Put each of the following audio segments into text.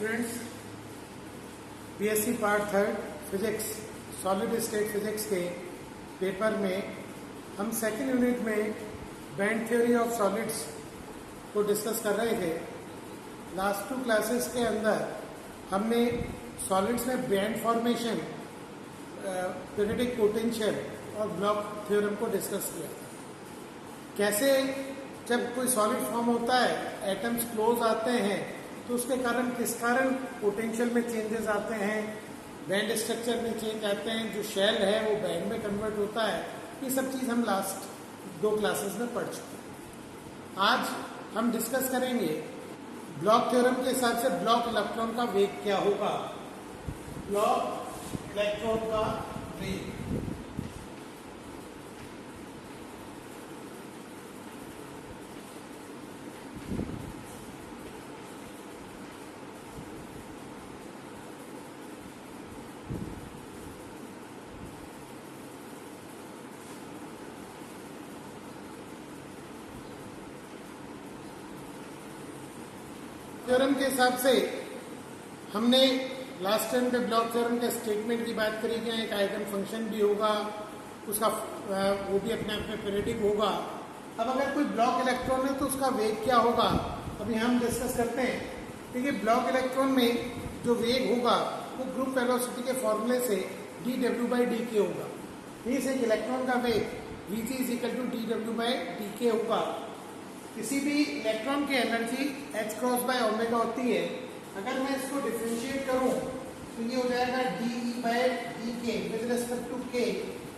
Students, BSc part third physics solid state physics के paper में हम सेकेंड यूनिट में बैंड थ्योरी ऑफ सॉलिड्स को डिस्कस कर रहे थे। लास्ट टू क्लासेस के अंदर हमने सॉलिड्स में बैंड फॉर्मेशन, पीरियडिक पोटेंशियल और ब्लॉक थ्योरम को डिस्कस किया। कैसे जब कोई सॉलिड फॉर्म होता है, एटम्स क्लोज आते हैं, तो उसके कारण किस कारण पोटेंशियल में चेंजेस आते हैं, बैंड स्ट्रक्चर में चेंज आते हैं, जो शेल है वो बैंड में कन्वर्ट होता है। ये सब चीज हम लास्ट दो क्लासेस में पढ़ चुके हैं। आज हम डिस्कस करेंगे ब्लॉक थ्योरम के हिसाब से ब्लॉक इलेक्ट्रॉन का वेग क्या होगा। ब्लॉक इलेक्ट्रॉन का वेग, थ्योरम के हिसाब से हमने लास्ट टाइम पे ब्लॉक थ्योरम के स्टेटमेंट की बात करी कि एक आइगन फंक्शन भी होगा, उसका वो भी अपने आप में पीरियडिक होगा। अब अगर कोई ब्लॉक इलेक्ट्रॉन है तो उसका वेग क्या होगा, अभी हम डिस्कस करते हैं। देखिए, ब्लॉक इलेक्ट्रॉन में जो वेग होगा वो ग्रुप वेलोसिटी के फॉर्मूले से dw/dk होगा। मीन्स एक इलेक्ट्रॉन का वेग vg = dw/dk होगा। किसी भी इलेक्ट्रॉन की एनर्जी h×ओमेगा होती है। अगर मैं इसको डिफरेंशिएट करूं तो ये हो जाएगा dE/dk with respect to k।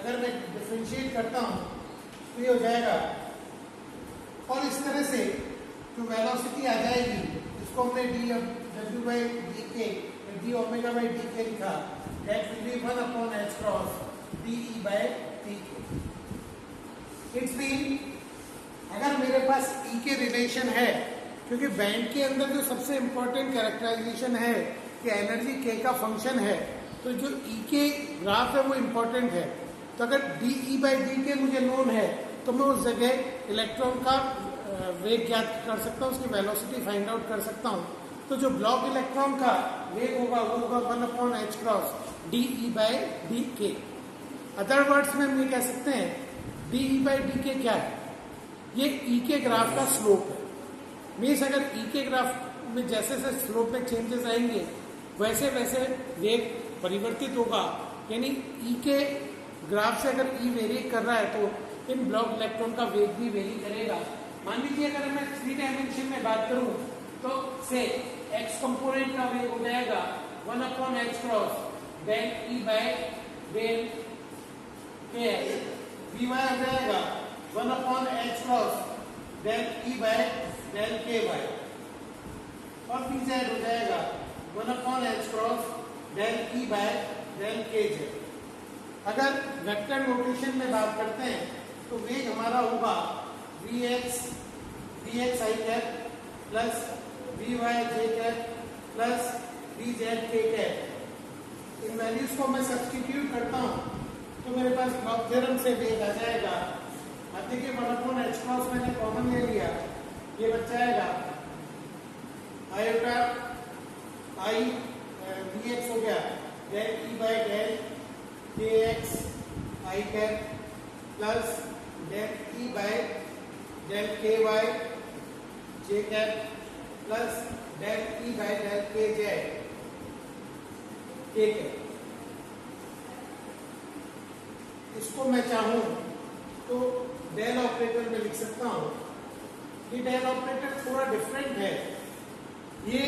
अगर मैं डिफरेंशिएट करता हूं तो ये हो जाएगा, और इस तरह से जो वेलोसिटी आ जाएगी, इसको हमने dw/dk dω/dk लिखा, that will be 1/h×dE/dk। It's mean अगर मेरे पास E के रिलेशन है, क्योंकि बैंड के अंदर जो सबसे इंपॉर्टेंट कैरेक्टराइजेशन है कि एनर्जी K का फंक्शन है, तो जो E के ग्राफ है वो इंपॉर्टेंट है। तो अगर dE/dk मुझे नोन है तो मैं उस जगह इलेक्ट्रॉन का वेग ज्ञात कर सकता हूँ, उसकी वेलोसिटी फाइंड आउट कर सकता हूँ। तो जो ब्लॉक इलेक्ट्रॉन का वेग होगा वो होगा 1/h×dE/dk। अदर वर्ड्स में हम ये कह सकते हैं dE/dk क्या है, ये E के ग्राफ का स्लोप है। मीन्स अगर E के ग्राफ में जैसे जैसे स्लोप में चेंजेस आएंगे वैसे वैसे वेग परिवर्तित होगा। यानी E के ग्राफ से अगर E वेरी कर रहा है तो इन ब्लॉक इलेक्ट्रॉन का वेग भी वेरी करेगा। मान लीजिए अगर मैं 3 डायमेंशन में बात करूं तो से x कंपोनेंट का वेग हो जाएगा 1/h×del Vy आ जाएगा 1/h×del और pz हो जाएगा 1/h×del अगर वेक्टर नोटेशन में बात करते हैं तो वेग हमारा होगा vx i cap plus vy j cap plus vz k cap. In values को मैं सब्स्टिट्यूट करता हूं तो मेरे पास ब्लॉक थ्योरम से वेग आ जाएगा। अब देखिए 1/h× मैंने कॉमन ले लिया, ये बच जाएगा आयोटा i vx हो गया del E/del kx i cap plus del E/del ky j cap plus del E/del kz k cap. इसको मैं चाहूं तो डेल ऑपरेटर में लिख सकता हूं। ये डेल ऑपरेटर थोड़ा डिफरेंट है। ये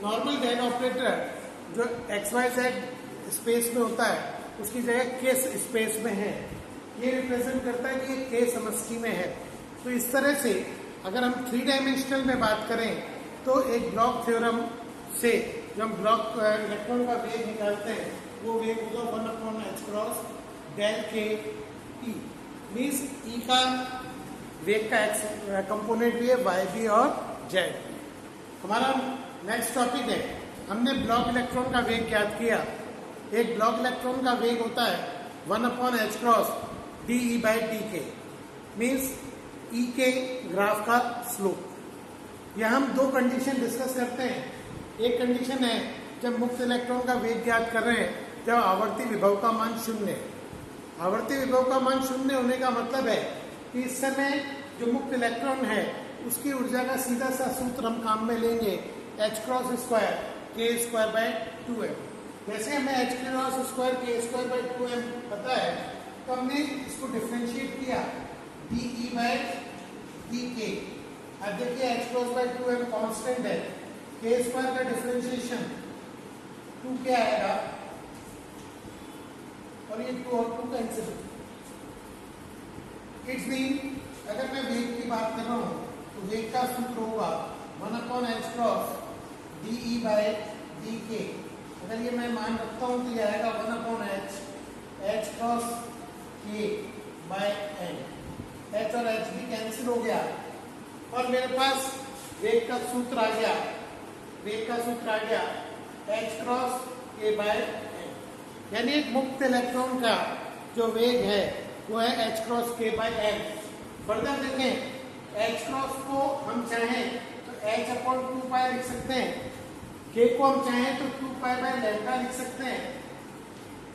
नॉर्मल डेल ऑपरेटर जो XYZ स्पेस में होता है उसकी जगह K स्पेस में है। ये रिप्रेजेंट करता है कि ये K समष्टि में है। तो इस तरह से अगर हम 3 डायमेंशनल में बात करें तो एक ब्लॉक थ्योरम से जब हम ब्लॉक इलेक्ट्रॉन का वेग निकालते हैं वो वेग होगा 1/h×del K E। Means E का वेग का एक्स कंपोनेंट भी है, Y भी और Z भी। हमारा नेक्स्ट टॉपिक है, हमने ब्लॉक इलेक्ट्रॉन का वेग ज्ञात किया। एक ब्लॉक इलेक्ट्रॉन का वेग होता है 1/h×dE/dk। मीन्स E के ग्राफ का स्लोप। यह हम दो कंडीशन डिस्कस करते हैं एक कंडीशन है जब मुक्त इलेक्ट्रॉन का वेग ज्ञात कर रहे हैं जब आवर्ती विभव का मान 0 है। आवर्ती विभव का मान 0 होने का मतलब है कि इस समय जो मुक्त इलेक्ट्रॉन है उसकी ऊर्जा का सीधा सा सूत्र हम काम में लेंगे h×2 k²/2m। जैसे हमें h×2 k²/2m पता है तो हमने इसको डिफरेंशिएट किया dE/dk। अब देखिए h×2m कांस्टेंट है, k² का डिफरेंशिएशन 2 क्या आएगा और ये 2 और 2 कैंसिल। इट्स मीन अगर मैं वेग की बात कर रहा हूँ तो वेग का सूत्र होगा 1/dE/dk। अगर ये मैं मान रखता हूँ तो ये आएगा 1/h×k/m। h और h भी कैंसिल हो गया और मेरे पास वेग का सूत्र आ गया, h×k/m। यानी एक मुक्त इलेक्ट्रॉन का जो वेग है वो है h×k/m। फर्दर देखें h क्रॉस को हम चाहें तो h/2π लिख सकते हैं, k को हम चाहें तो 2π/λ लिख सकते हैं।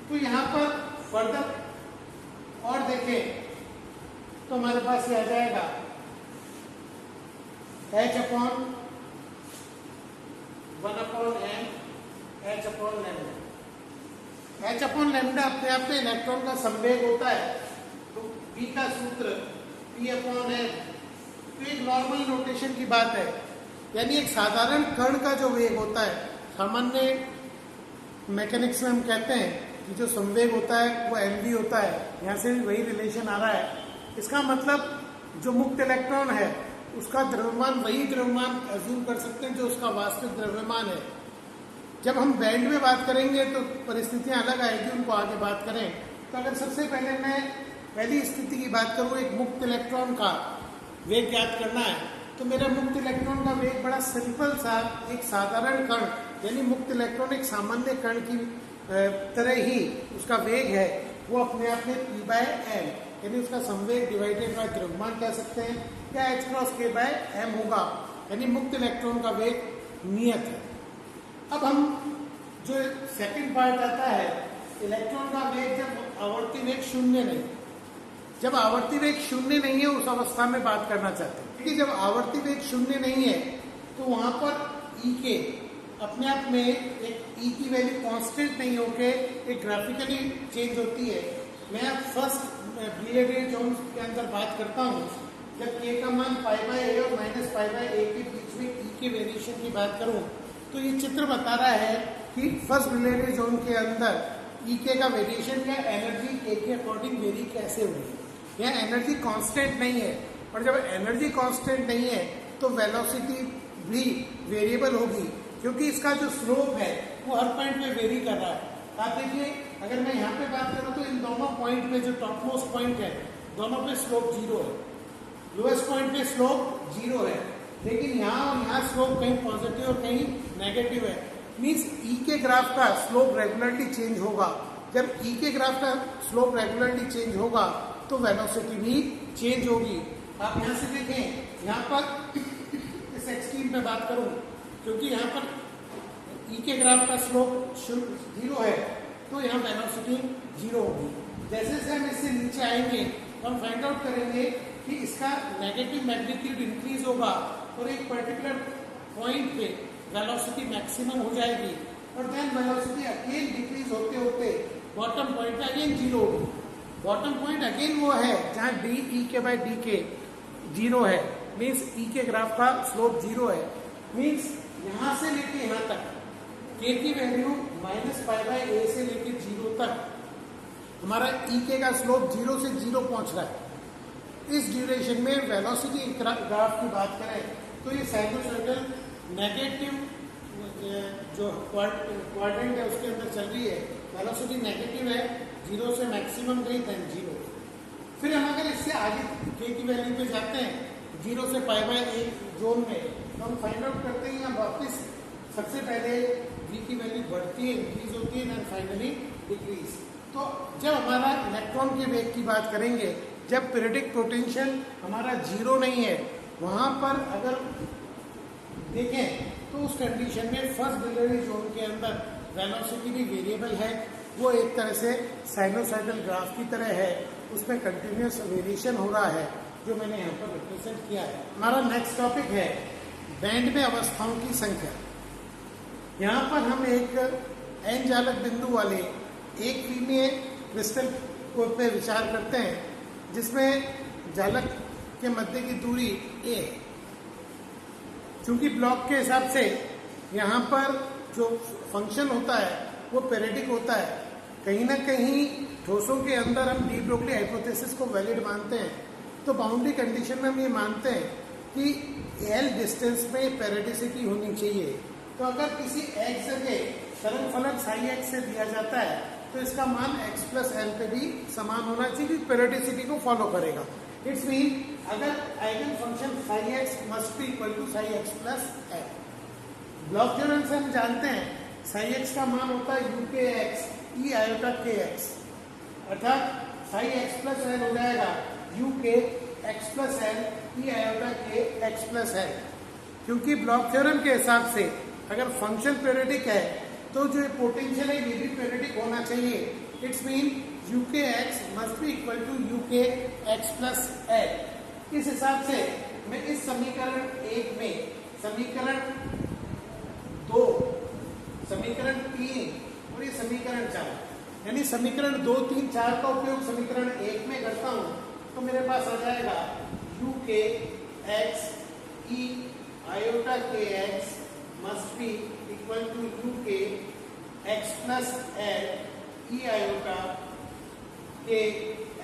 तो यहाँ पर फर्दर और देखें तो हमारे पास ये आ जाएगा h/1/m h/λ अपने आप में इलेक्ट्रॉन का संवेग होता है तो v का सूत्र p/m। तो एक नॉर्मल नोटेशन की बात है, यानी एक साधारण कण का जो वेग होता है, सामान्य मैकेनिक्स में हम कहते हैं कि जो संवेग होता है वो mv होता है। यहाँ से भी वही रिलेशन आ रहा है। इसका मतलब जो मुक्त इलेक्ट्रॉन है उसका द्रव्यमान वही द्रव्यमान अज्यूम कर सकते हैं जो उसका वास्तविक द्रव्यमान है। जब हम बैंड में बात करेंगे तो परिस्थितियां अलग आएगी, उनको आगे बात करें। तो अगर सबसे पहले मैं पहली स्थिति की बात करूँ, एक मुक्त इलेक्ट्रॉन का वेग ज्ञात करना है तो मेरा मुक्त इलेक्ट्रॉन का वेग बड़ा सिंपल सा एक साधारण कण, यानी मुक्त इलेक्ट्रॉन एक सामान्य कण की तरह ही उसका वेग है, वो अपने आप में p/m यानी उसका संवेग डिवाइडेड बाय द्रव्यमान कह सकते हैं, या h×k/m होगा, यानी मुक्त इलेक्ट्रॉन का वेग नियत है। अब हम जो सेकंड पार्ट आता है, इलेक्ट्रॉन का वेग जब आवर्ती वेग 0 नहीं, जब आवर्ती वेग 0 नहीं है उस अवस्था में बात करना चाहते हैं। क्योंकि जब आवर्ती वेग 0 नहीं है तो वहां पर ई के अपने आप में एक ई की वैल्यू कांस्टेंट नहीं होके एक ग्राफिकली चेंज होती है। मैं अब फर्स्ट ब्रिगेडियर जोन के अंदर बात करता हूँ, जब के का मान π/a और -π/a के बीच में ई के वेरिएशन की बात करूँ तो ये चित्र बता रहा है कि फर्स्ट ब्रिगेडियर जोन के अंदर ई के का वेरिएशन क्या एनर्जी के अकॉर्डिंग वेरी कैसे हुई है। यह एनर्जी कांस्टेंट नहीं है, और जब एनर्जी कांस्टेंट नहीं है तो वेलोसिटी भी वेरिएबल होगी, क्योंकि इसका जो स्लोप है वो हर पॉइंट में वेरी कर रहा है। आप देखिए अगर मैं यहाँ पे बात करूँ तो इन दोनों पॉइंट में जो टॉप मोस्ट पॉइंट है दोनों पे स्लोप 0 है, लोएस्ट पॉइंट पे स्लोप 0 है, लेकिन यहाँ और यहाँ स्लोप कहीं पॉजिटिव और कहीं नेगेटिव है। मीन्स ई के ग्राफ का स्लोप रेगुलरली चेंज होगा। जब ई के ग्राफ का स्लोप रेगुलरली चेंज होगा तो वेलोसिटी भी चेंज होगी। आप यहाँ से देखें, यहाँ पर इस एक्सट्रीम पे बात करूँ, क्योंकि यहाँ पर ई के ग्राफ का स्लोप 0 है तो यहाँ वेलोसिटी 0 होगी। जैसे जैसे हम इससे नीचे आएंगे तो हम फाइंड आउट करेंगे कि इसका नेगेटिव मैग्नीट्यूड इंक्रीज होगा और एक पर्टिकुलर पॉइंट पे वेलोसिटी मैक्सिमम हो जाएगी, और देन वेलोसिटी अगेन डिक्रीज होते होते बॉटम पॉइंट पे अगेन 0 होगी। बॉटम पॉइंट अगेन वो है जहाँ dE/dk 0 है, मीन्स ई के ग्राफ का स्लोप 0 है। मीन्स यहाँ से लेके यहाँ तक k की वैल्यू -π/a से लेके 0 तक हमारा ई के का स्लोप 0 से 0 पहुंच रहा है। इस ड्यूरेशन में वेलोसिटी ग्राफ की बात करें तो ये साइनोसॉइडल नेगेटिव जो क्वाड्रेंट है उसके अंदर चल रही है, वेलोसिटी नेगेटिव है, 0 से मैक्सिमम गई देन 0। फिर हम अगर इससे आगे k की वैल्यू पे जाते हैं 0 से π/a जोन में, तो हम फाइंड आउट करते हैं वापस सबसे पहले v की वैल्यू बढ़ती है, इंक्रीज होती है, देन फाइनली डिक्रीज। तो जब हमारा इलेक्ट्रॉन के वेग की बात करेंगे, जब पीरियडिक पोटेंशियल हमारा 0 नहीं है, वहां पर अगर देखें तो उस कंडीशन में फर्स्ट बिलियरी जोन के अंदर वेलोसिटी भी वेरिएबल है, वो एक तरह से साइनोसाइडल ग्राफ की तरह है, उसमें कंटिन्यूस वेरिएशन हो रहा है, जो मैंने यहाँ पर रिप्रेजेंट किया है। हमारा नेक्स्ट टॉपिक है बैंड में अवस्थाओं की संख्या। यहाँ पर हम एक एन जालक बिंदु वाले एक विमीय क्रिस्टल पे विचार करते हैं, जिसमें जालक के मध्य की दूरी a है। चूंकि ब्लॉक के हिसाब से यहाँ पर जो फंक्शन होता है वो पेरियोडिक होता है, कहीं ना कहीं ठोसों के अंदर हम डी ब्रोगली हाइपोथेसिस को वैलिड मानते हैं, तो बाउंड्री कंडीशन में हम ये मानते हैं कि एल डिस्टेंस में पेरियोडिसिटी होनी चाहिए। तो अगर किसी एक्स जगह तरंग फलन साई एक्स से दिया जाता है तो इसका मान x प्लस एल पे भी समान होना चाहिए, पेरियोडिसिटी को फॉलो करेगा। इट्स मीन अगर eigen function psi x must be equal to psi x plus L. Bloch theorem से हम जानते हैं साई एक्स का मान होता है you k x e iota k x, अर्थात साई एक्स प्लस एल हो जाएगा u k x plus l e iota k x plus L. क्योंकि ब्लॉक थ्योरम के हिसाब से अगर फंक्शन पेरियोडिक है तो जो पोटेंशियल है ये भी पेरियोडिक होना चाहिए। It's mean u k x must be equal to u k x plus L. इस हिसाब से मैं इस समीकरण 1 में समीकरण 2, समीकरण 3 और ये समीकरण 4, यानी समीकरण 2, 3, 4 का उपयोग समीकरण 1 में करता हूं तो मेरे पास आ जाएगा u k x e iota k x must be equal to u k x plus l e iota k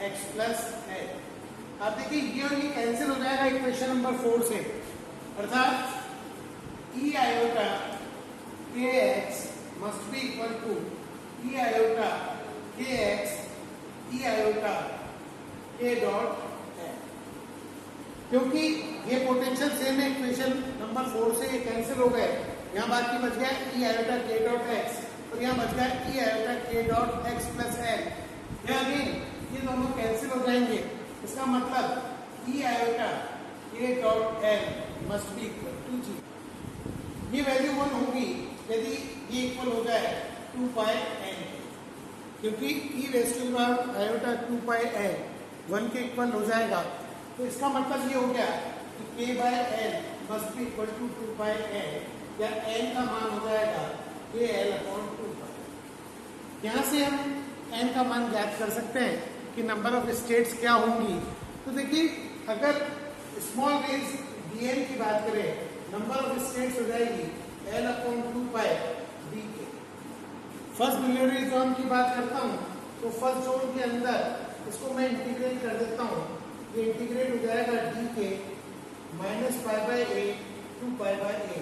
x plus l. आप देखिए ये और ये कैंसिल हो जाएगा इक्वेशन नंबर 4 से, अर्थात e iota k x must be equal to e iota k x e iota k dot L. क्योंकि ये पोटेंशियल सेम है, इक्वेशन नंबर 4 से ये कैंसिल हो गए, यहाँ बाकी बच गया e iota k dot x और यहाँ बच गया e iota k dot x plus l. Again ये दोनों कैंसिल हो जाएंगे, इसका मतलब e iota k dot l must be equal to जी। ये वैल्यू 1 होगी यदि ये इक्वल हो जाए 2 पाई एन, क्योंकि e raise to power iota 2 pi n 1 के इक्वल हो जाएगा। तो इसका मतलब ये हो गया कि k by n must be equal to 2 pi n, या n का मान हो जाएगा k l अपॉन 2 पाई। यहाँ से हम n का मान ज्ञात कर सकते हैं कि नंबर ऑफ स्टेट्स क्या होंगी। तो देखिए अगर स्मॉल रेंज dn की बात करें, नंबर ऑफ स्टेट्स हो जाएगी l अपॉन 2 पाई dk। फर्स्ट बिलियरी जोन की बात करता हूँ तो फर्स्ट जोन के अंदर इसको मैं इंटीग्रेट कर देता हूँ, ये इंटीग्रेट हो जाएगा dk minus pi by a 2 pi by a.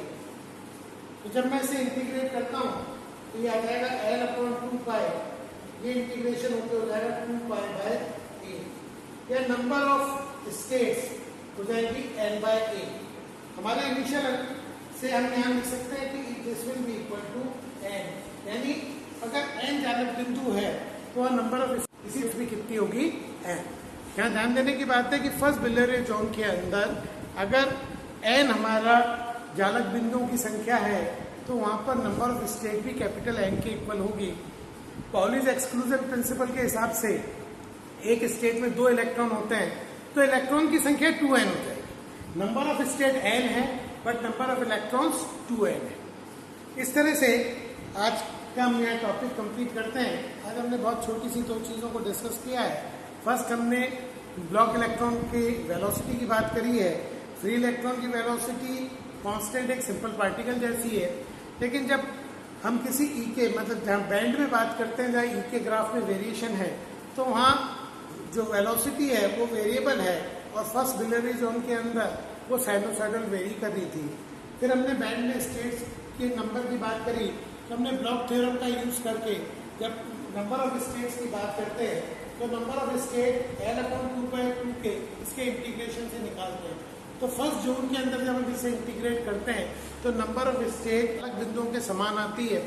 तो जब मैं इसे इंटीग्रेट करता हूँ तो ये आ जाएगा l अपॉन 2 पाई, ये इंटीग्रेशन होकर हो जाएगा 2 पाई बाय ए। या नंबर ऑफ स्टेट्स हो जाएगी n बाय ए। हमारे इनिशियल से हम यहाँ लिख सकते हैं कि this will be equal to n, यानी अगर n जालक बिंदु है तो नंबर ऑफ स्टेट्स भी कितनी होगी n। यहाँ ध्यान देने की बात है कि फर्स्ट बिलियरी जोन के अंदर अगर n हमारा जालक बिंदुओं की संख्या है तो वहां पर नंबर ऑफ स्टेट भी कैपिटल N के इक्वल होगी। पॉलीज एक्सक्लूजन प्रिंसिपल के हिसाब से एक स्टेट में 2 इलेक्ट्रॉन होते हैं तो इलेक्ट्रॉन की संख्या 2n हो जाएगी। नंबर ऑफ स्टेट n है but number of electrons 2n है। इस तरह से आज का हम यह टॉपिक कंप्लीट करते हैं। आज हमने बहुत छोटी सी 2 चीज़ों को डिस्कस किया है। फर्स्ट हमने ब्लॉक इलेक्ट्रॉन की वेलोसिटी की बात करी है। फ्री इलेक्ट्रॉन की वेलोसिटी कांस्टेंट एक सिंपल पार्टिकल जैसी है, लेकिन जब हम किसी ई के मतलब जहाँ बैंड में बात करते हैं जहाँ ई के ग्राफ में वेरिएशन है तो वहाँ जो वेलोसिटी है वो वेरिएबल है और फर्स्ट बिलियरी जोन के अंदर वो साइनोसॉइडल वेरी कर रही थी। फिर हमने बैंड में स्टेट्स के नंबर की बात करी तो हमने ब्लॉक थ्योरम का यूज करके जब नंबर ऑफ स्टेट्स की बात करते हैं तो number of state l upon 2 by 2 के इसके इंटीग्रेशन से निकालते हैं। तो फर्स्ट जोन के अंदर जब हम इसे इंटीग्रेट करते हैं तो नंबर ऑफ स्टेट अलग बिंदुओं के समान आती है।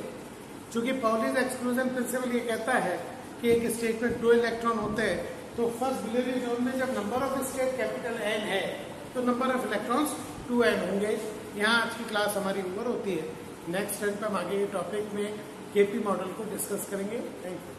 चूंकि पॉलीज एक्सक्लूजन प्रिंसिपल ये कहता है कि एक स्टेट में 2 इलेक्ट्रॉन होते हैं तो फर्स्ट बिलियरी जोन में जब number of state capital N है तो नंबर ऑफ इलेक्ट्रॉन्स 2n होंगे। यहाँ आज की क्लास हमारी ओवर होती है। नेक्स्ट टर्न पर हम आगे ये टॉपिक में केपी मॉडल को डिस्कस करेंगे। Thank you.